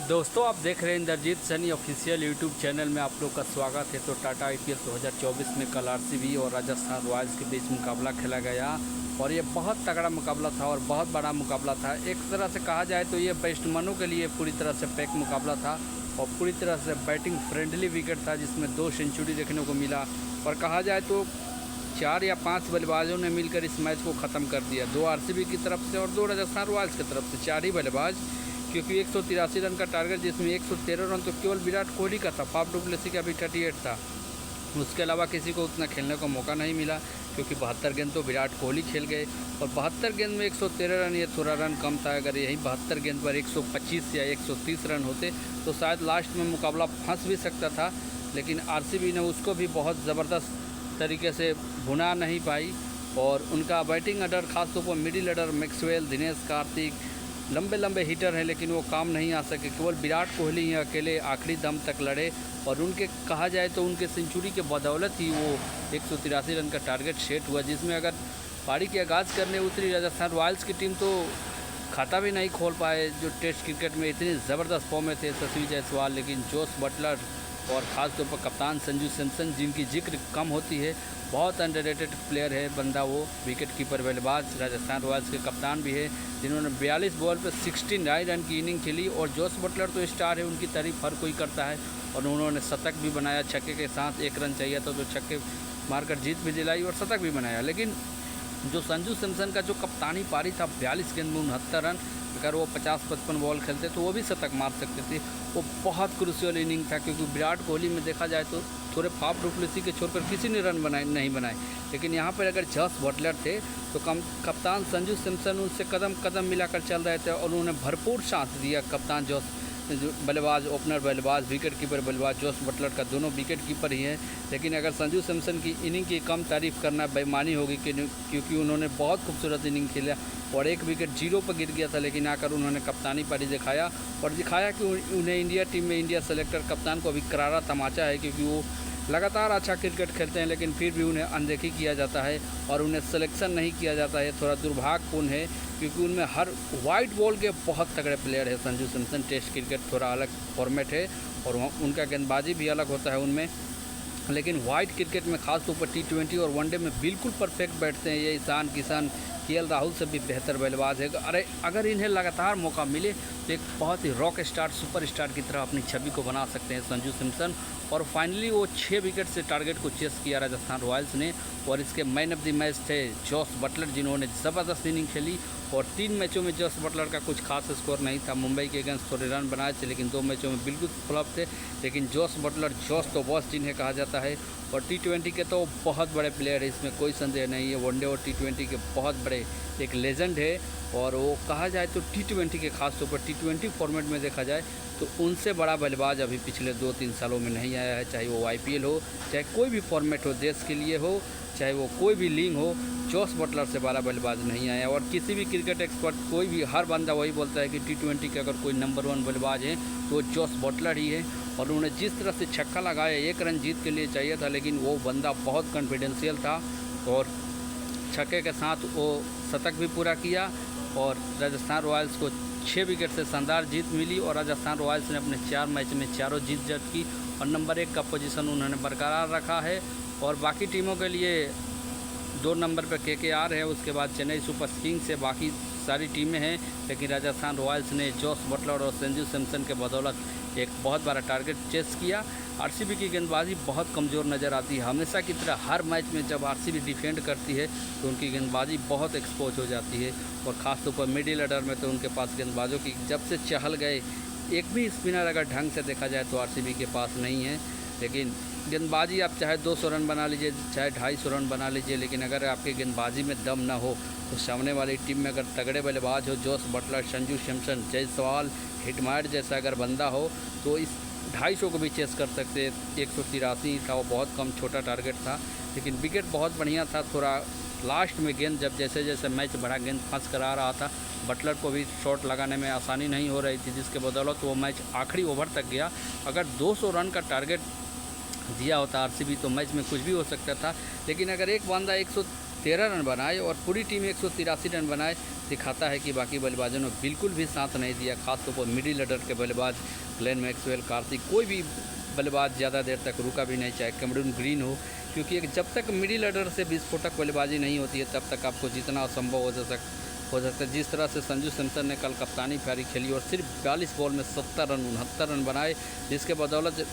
दोस्तों, आप देख रहे हैं Indrajeet Saini official YouTube channel में। आप लोग का स्वागत है। तो टाटा आईपीएल 2024 में कल आरसीबी और राजस्थान रॉयल्स के बीच मुकाबला खेला गया और ये बहुत तगड़ा मुकाबला था और बहुत बड़ा मुकाबला था। एक तरह से कहा जाए तो ये बैट्समैनों के लिए पूरी तरह से पैक मुकाबला था और पूरी तरह से बैटिंग फ्रेंडली विकेट था, जिसमें 2 सेंचुरी देखने को मिला। और कहा जाए तो 4 या 5 बल्लेबाजों ने मिलकर इस मैच को ख़त्म कर दिया, 2 आरसीबी की तरफ से और 2 राजस्थान रॉयल्स की तरफ से। 4 ही बल्लेबाज, क्योंकि 183 रन का टारगेट, जिसमें 113 रन तो केवल विराट कोहली का था। फाफ डुप्लेसी का भी 38 था। उसके अलावा किसी को उतना खेलने का मौका नहीं मिला, क्योंकि 72 गेंद तो विराट कोहली खेल गए और 72 गेंद में 113 रन, ये थोड़ा रन कम था। अगर यही 72 गेंद पर 125 या 130 रन होते तो शायद लास्ट में मुकाबला फंस भी सकता था, लेकिन आरसीबी ने उसको भी बहुत ज़बरदस्त तरीके से भुना नहीं पाई। और उनका बैटिंग ऑर्डर, खासतौर पर middle order, Maxwell, Dinesh Karthik, लंबे हिटर हैं, लेकिन वो काम नहीं आ सके। केवल विराट कोहली ही अकेले आखिरी दम तक लड़े और उनके कहा जाए तो उनके सेंचुरी के बदौलत ही वो 183 रन का टारगेट सेट हुआ, जिसमें अगर पारी की आगाज़ करने उतरी राजस्थान रॉयल्स की टीम तो खाता भी नहीं खोल पाए, जो टेस्ट क्रिकेट में इतनी ज़बरदस्त फॉर्म में थे यशस्वी जायसवाल। लेकिन जोस बटलर और ख़ास तौर पर कप्तान संजू सैमसन, जिनकी जिक्र कम होती है, बहुत अंडररेटेड प्लेयर है बंदा वो। विकेट कीपर बल्लेबाज, राजस्थान रॉयल्स के कप्तान भी है, जिन्होंने 42 बॉल पर 69 रन की इनिंग खेली। और जोस बटलर तो स्टार है, उनकी तारीफ हर कोई करता है और उन्होंने शतक भी बनाया छक्के के साथ। 1 रन चाहिए था तो छक्के मारकर जीत भी दिलाई और शतक भी बनाया। लेकिन जो संजू सैमसन का जो कप्तानी पारी था, 42 गेंद में 69 रन, अगर वो 50-55 बॉल खेलते तो वो भी शतक मार सकते थे। वो बहुत क्रूशियल इनिंग था, क्योंकि विराट कोहली में देखा जाए तो थोड़े फाफ डुप्लेसी के छोड़कर किसी ने रन नहीं बनाए। लेकिन यहाँ पर अगर जोस बटलर थे तो कप्तान संजू सैमसन उनसे कदम कदम मिलाकर चल रहे थे और उन्होंने भरपूर साथ दिया। कप्तान जोस बल्लेबाज, ओपनर बल्लेबाज, विकेट कीपर बल्लेबाज जोस बटलर का दोनों विकेट कीपर ही हैं। लेकिन अगर संजू सैमसन की इनिंग की कम तारीफ़ करना बेईमानी होगी, क्योंकि उन्होंने बहुत खूबसूरत इनिंग खेला और 1 विकेट 0 पर गिर गया था। लेकिन आकर उन्होंने कप्तानी पारी दिखाया और दिखाया कि उन्हें इंडिया टीम में इंडिया सेलेक्टर कप्तान को अभी करारा तमाचा है, क्योंकि वो लगातार अच्छा क्रिकेट खेलते हैं, लेकिन फिर भी उन्हें अनदेखी किया जाता है और उन्हें सिलेक्शन नहीं किया जाता है। थोड़ा दुर्भाग्यपूर्ण है, क्योंकि उनमें हर वाइट बॉल के बहुत तगड़े प्लेयर है संजू सैमसन। टेस्ट क्रिकेट थोड़ा अलग फॉर्मेट है और उनका गेंदबाजी भी अलग होता है उनमें, लेकिन वाइट क्रिकेट में खास तौर पर T20 और वनडे में बिल्कुल परफेक्ट बैठते हैं। ये ईशान किशन, केएल राहुल से भी बेहतर बल्लेबाज है। अगर इन्हें लगातार मौका मिले तो एक बहुत ही रॉक स्टार, सुपर स्टार की तरह अपनी छवि को बना सकते हैं संजू सैमसन। और फाइनली वो 6 विकेट से टारगेट को चेस किया राजस्थान रॉयल्स ने और इसके मैन ऑफ द मैच थे जोस बटलर, जिन्होंने ज़बरदस्त इनिंग खेली। और 3 मैचों में जोस बटलर का कुछ खास स्कोर नहीं था। मुंबई के अगेंस्ट थोड़े रन बनाए थे, लेकिन 2 मैचों में बिल्कुल फ्लॉप थे। लेकिन जोस बटलर, जोस तो बॉस जिन्हें कहा जाता है, और T20 के तो बहुत बड़े प्लेयर है, इसमें कोई संदेह नहीं है। वनडे और T20 के बहुत बड़े एक लेजेंड है। और वो कहा जाए तो T20 के खास तौर पर T20 फॉर्मेट में देखा जाए तो उनसे बड़ा बल्लेबाज अभी पिछले 2-3 सालों में नहीं आया है। चाहे वो IPL हो, चाहे कोई भी फॉर्मेट हो, देश के लिए हो, चाहे वो कोई भी लीग हो, जोस बटलर से बड़ा बल्लेबाज नहीं आया। और किसी भी क्रिकेट एक्सपर्ट, कोई भी, हर बंदा वही बोलता है कि T20 के अगर कोई नंबर 1 बल्लेबाज है तो जोस बटलर ही है। और उन्होंने जिस तरह से छक्का लगाया, 1 रन जीत के लिए चाहिए था, लेकिन वो बंदा बहुत कॉन्फिडेंशियल था और छक्के के साथ वो शतक भी पूरा किया और राजस्थान रॉयल्स को 6 विकेट से शानदार जीत मिली। और राजस्थान रॉयल्स ने अपने 4 मैच में चारों जीत दर्ज की और नंबर 1 का पोजीशन उन्होंने बरकरार रखा है। और बाकी टीमों के लिए 2 नंबर पर KKR है, उसके बाद चेन्नई सुपर किंग्स से बाकी सारी टीमें हैं। लेकिन राजस्थान रॉयल्स ने जोस बटलर और संजू सैमसन के बदौलत एक बहुत बड़ा टारगेट चेस किया। आरसीबी की गेंदबाजी बहुत कमज़ोर नज़र आती है। हमेशा की तरह हर मैच में जब आरसीबी डिफेंड करती है तो उनकी गेंदबाजी बहुत एक्सपोज हो जाती है। और ख़ास तौर पर मिडिल ऑर्डर में तो उनके पास गेंदबाजों की, जब से चहल गए, एक भी स्पिनर अगर ढंग से देखा जाए तो आरसीबी के पास नहीं है। लेकिन गेंदबाजी आप चाहे 200 रन बना लीजिए, चाहे 250 रन बना लीजिए, लेकिन अगर आपके गेंदबाजी में दम ना हो तो सामने वाली टीम में अगर तगड़े बल्लेबाज हो, Jos Buttler, Sanju Samson, Jaiswal, Hetmyer जैसा अगर बंदा हो, तो इस 250 को भी चेस कर सकते। 183 था, वो बहुत कम, छोटा टारगेट था, लेकिन विकेट बहुत बढ़िया था। थोड़ा लास्ट में गेंद जब जैसे जैसे मैच बढ़ा, गेंद फंस कर आ रहा था, बटलर को भी शॉट लगाने में आसानी नहीं हो रही थी, जिसके बदौलत वो मैच आखिरी ओवर तक गया। अगर 200 रन का टारगेट दिया होता आरसीबी तो मैच में कुछ भी हो सकता था। लेकिन अगर एक बंदा 113 रन बनाए और पूरी टीम 183 रन बनाए दिखाता है कि बाकी बल्लेबाजों ने बिल्कुल भी साथ नहीं दिया। खासतौर पर मिडिल ऑर्डर के बल्लेबाज ग्लेन मैक्सवेल, कार्तिक, कोई भी बल्लेबाज ज़्यादा देर तक रुका भी नहीं, चाहे कैमरून ग्रीन हो, क्योंकि जब तक मिडिल ऑर्डर से विस्फोटक बल्लेबाजी नहीं होती है तब तक आपको जितना असंभव हो सकता है। जिस तरह से संजू सैमसन ने कल कप्तानी पारी खेली और सिर्फ 42 बॉल में 70 रन 69 रन बनाए, जिसके बदौलत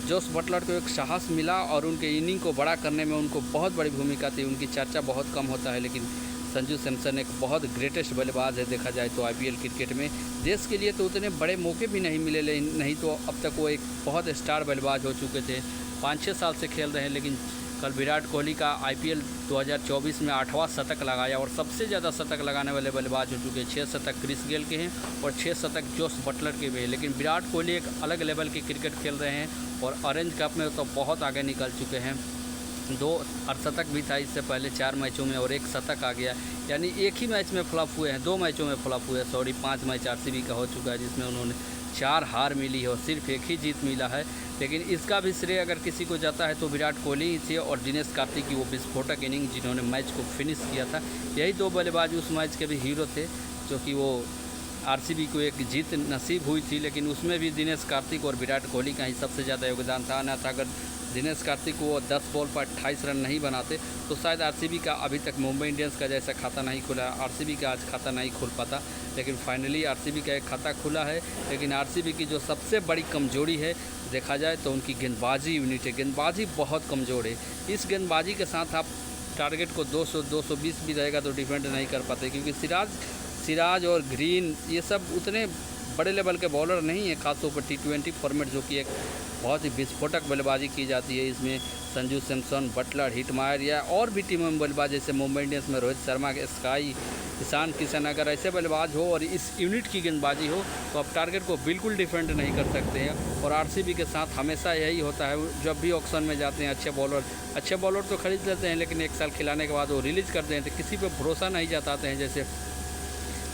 जोस बटलर को एक साहस मिला और उनके इनिंग को बड़ा करने में उनको बहुत बड़ी भूमिका थी। उनकी चर्चा बहुत कम होता है, लेकिन संजू सैमसन एक बहुत ग्रेटेस्ट बल्लेबाज है देखा जाए तो आईपीएल क्रिकेट में। देश के लिए तो उतने बड़े मौके भी नहीं मिले, नहीं तो अब तक वो एक बहुत स्टार बल्लेबाज हो चुके थे। 5-6 साल से खेल रहे हैं, लेकिन कल विराट कोहली का आईपीएल 2024 में 8वां शतक लगाया और सबसे ज़्यादा शतक लगाने वाले बल्लेबाज हो चुके हैं। 6 शतक क्रिस गेल के हैं और 6 शतक जोस बटलर के भी हैं। लेकिन विराट कोहली एक अलग लेवल की क्रिकेट खेल रहे हैं और ऑरेंज कप में तो बहुत आगे निकल चुके हैं। 2 अर्धशतक भी था इससे पहले 4 मैचों में और 1 शतक आ गया, यानी एक ही मैच में फ्लॉप हुए हैं, 2 मैचों में फ्लॉप हुए हैं। 5 मैच आरसीबी का हो चुका है जिसमें उन्होंने 4 हार मिली है और सिर्फ 1 ही जीत मिला है। लेकिन इसका भी श्रेय अगर किसी को जाता है तो विराट कोहली ही थे और दिनेश कार्तिक की वो विस्फोटक इनिंग जिन्होंने मैच को फिनिश किया था। यही 2 बल्लेबाज उस मैच के भी हीरो थे, जो कि वो आरसीबी को एक जीत नसीब हुई थी, लेकिन उसमें भी दिनेश कार्तिक और विराट कोहली का ही सबसे ज़्यादा योगदान था। न था अगर दिनेश कार्तिक को 10 बॉल पर 28 रन नहीं बनाते तो शायद आरसीबी का अभी तक मुंबई इंडियंस का जैसा खाता नहीं खुला। आरसीबी का आज खाता नहीं खुल पाता, लेकिन फाइनली आरसीबी का एक खाता खुला है। लेकिन आरसीबी की जो सबसे बड़ी कमजोरी है देखा जाए तो उनकी गेंदबाजी यूनिट है। गेंदबाजी बहुत कमज़ोर है। इस गेंदबाजी के साथ आप टारगेट को 200-220 भी रहेगा तो डिफेंड नहीं कर पाते, क्योंकि सिराज और ग्रीन ये सब उतने बड़े लेवल के बॉलर नहीं है। खासतौर पर T20 फॉर्मेट जो कि एक बहुत ही विस्फोटक बल्लेबाजी की जाती है, इसमें संजू सैमसन, बटलर, हिटमायर या और भी टीमों में बल्लेबाज जैसे मुंबई इंडियंस में रोहित शर्मा, स्काई, ईशान किशन, अगर ऐसे बल्लेबाज हो और इस यूनिट की गेंदबाजी हो तो आप टारगेट को बिल्कुल डिफेंड नहीं कर सकते हैं। और आरसीबी के साथ हमेशा यही होता है, जब भी ऑक्शन में जाते हैं अच्छे बॉलर तो खरीद लेते हैं, लेकिन 1 साल खिलाने के बाद वो रिलीज़ करते हैं, तो किसी पर भरोसा नहीं जताते हैं। जैसे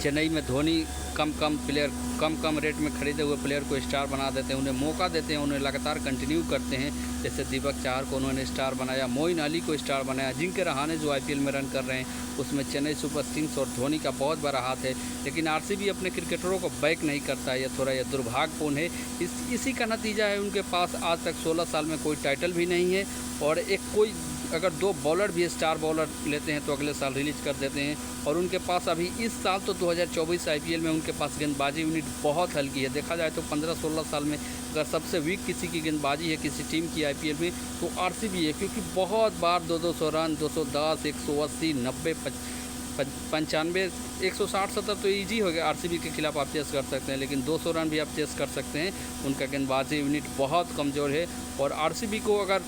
चेन्नई में धोनी कम रेट में खरीदे हुए प्लेयर को स्टार बना देते हैं, उन्हें मौका देते हैं, उन्हें लगातार कंटिन्यू करते हैं। जैसे दीपक चाहर को उन्होंने स्टार बनाया, मोइन अली को स्टार बनाया, जिनके रहाणे जो आईपीएल में रन कर रहे हैं उसमें चेन्नई सुपर किंग्स और धोनी का बहुत बड़ा हाथ है। लेकिन आरसीबी अपने क्रिकेटरों को बैक नहीं करता है, यह दुर्भाग्यपूर्ण है। इसी का नतीजा है उनके पास आज तक 16 साल में कोई टाइटल भी नहीं है। और अगर 2 बॉलर भी स्टार बॉलर लेते हैं तो अगले साल रिलीज कर देते हैं। और उनके पास अभी इस साल तो 2024 आईपीएल में उनके पास गेंदबाजी यूनिट बहुत हल्की है। देखा जाए तो 15-16 साल में अगर सबसे वीक किसी की गेंदबाजी है किसी टीम की आईपीएल में तो आरसीबी है, क्योंकि बहुत बार 200 रन, 210, 180, 90, 95, 160-70 तो ईजी हो गया आरसीबी के खिलाफ आप चेस कर सकते हैं, लेकिन 200 रन भी आप चेस कर सकते हैं। उनका गेंदबाजी यूनिट बहुत कमज़ोर है। और आरसीबी को अगर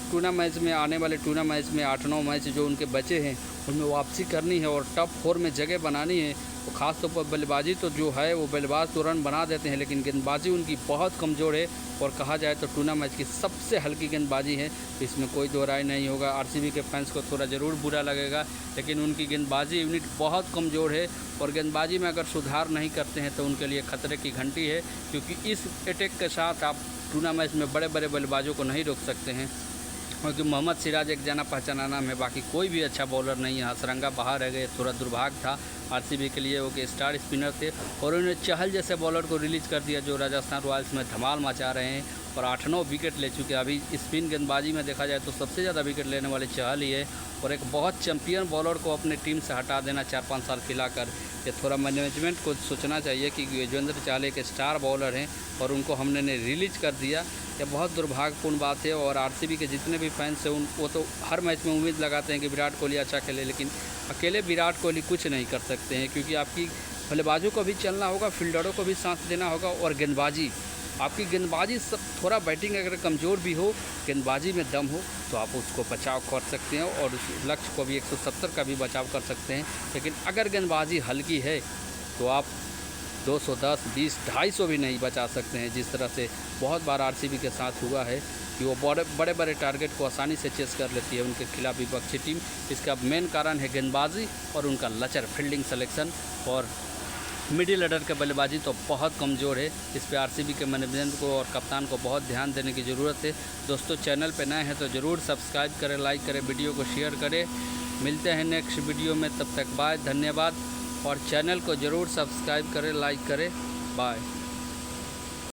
आने वाले टूर्ना मैच में 8-9 मैच जो उनके बचे हैं उनमें वापसी करनी है और टॉप 4 में जगह बनानी है, तो ख़ासतौर पर बल्लेबाजी तो जो है वो बल्लेबाज तो रन बना देते हैं, लेकिन गेंदबाजी उनकी बहुत कमज़ोर है। और कहा जाए तो टूर्ना मैच की सबसे हल्की गेंदबाजी है, इसमें कोई दो राय नहीं होगा। आरसीबी के फैंस को थोड़ा ज़रूर बुरा लगेगा, लेकिन उनकी गेंदबाजी यूनिट बहुत कमज़ोर है। और गेंदबाजी में अगर सुधार नहीं करते हैं तो उनके लिए खतरे की घंटी है, क्योंकि इस अटैक के साथ आप टूर्ना मैच में बड़े बड़े बल्लेबाजों को नहीं रोक सकते हैं। क्योंकि मोहम्मद सिराज एक जाना पहचाना नाम है, बाकी कोई भी अच्छा बॉलर नहीं है। हसरंगा बाहर रह गए, थोड़ा दुर्भाग्य था आरसीबी के लिए, वो कि स्टार स्पिनर थे और उन्होंने चहल जैसे बॉलर को रिलीज़ कर दिया जो राजस्थान रॉयल्स में धमाल मचा रहे हैं और 8-9 विकेट ले चुके हैं। अभी स्पिन गेंदबाजी में देखा जाए तो सबसे ज़्यादा विकेट लेने वाले चहल ही है। और एक बहुत चैंपियन बॉलर को अपने टीम से हटा देना 4-5 साल खिलाकर, ये थोड़ा मैनेजमेंट को सोचना चाहिए कि युजवेंद्र चहल एक स्टार बॉलर हैं और उनको हमने रिलीज कर दिया, यह बहुत दुर्भाग्यपूर्ण बात है। और आरसीबी के जितने भी फैंस हैं वो तो हर मैच में उम्मीद लगाते हैं कि विराट कोहली अच्छा खेले, लेकिन अकेले विराट कोहली कुछ नहीं कर सकते हैं, क्योंकि आपकी बल्लेबाजों को भी चलना होगा, फील्डरों को भी साथ देना होगा और आपकी गेंदबाजी सब थोड़ा बैटिंग अगर कमज़ोर भी हो, गेंदबाजी में दम हो तो आप उसको बचाव कर सकते हैं और उस लक्ष्य को भी 170 का भी बचाव कर सकते हैं। लेकिन अगर गेंदबाजी हल्की है तो आप 210, 20, 250 भी नहीं बचा सकते हैं, जिस तरह से बहुत बार आरसीबी के साथ हुआ है कि वो बड़े बड़े टारगेट को आसानी से चेस कर लेती है उनके खिलाफ विपक्षी टीम। इसका मेन कारण है गेंदबाजी और उनका लचर फील्डिंग सिलेक्शन। और मिडिल ऑर्डर के बल्लेबाजी तो बहुत कमज़ोर है, इस पे आरसीबी के मैनेजमेंट को और कप्तान को बहुत ध्यान देने की ज़रूरत है। दोस्तों, चैनल पे नए हैं तो ज़रूर सब्सक्राइब करें, लाइक करें, वीडियो को शेयर करें। मिलते हैं नेक्स्ट वीडियो में, तब तक बाय, धन्यवाद। और चैनल को ज़रूर सब्सक्राइब करें, लाइक करें। बाय।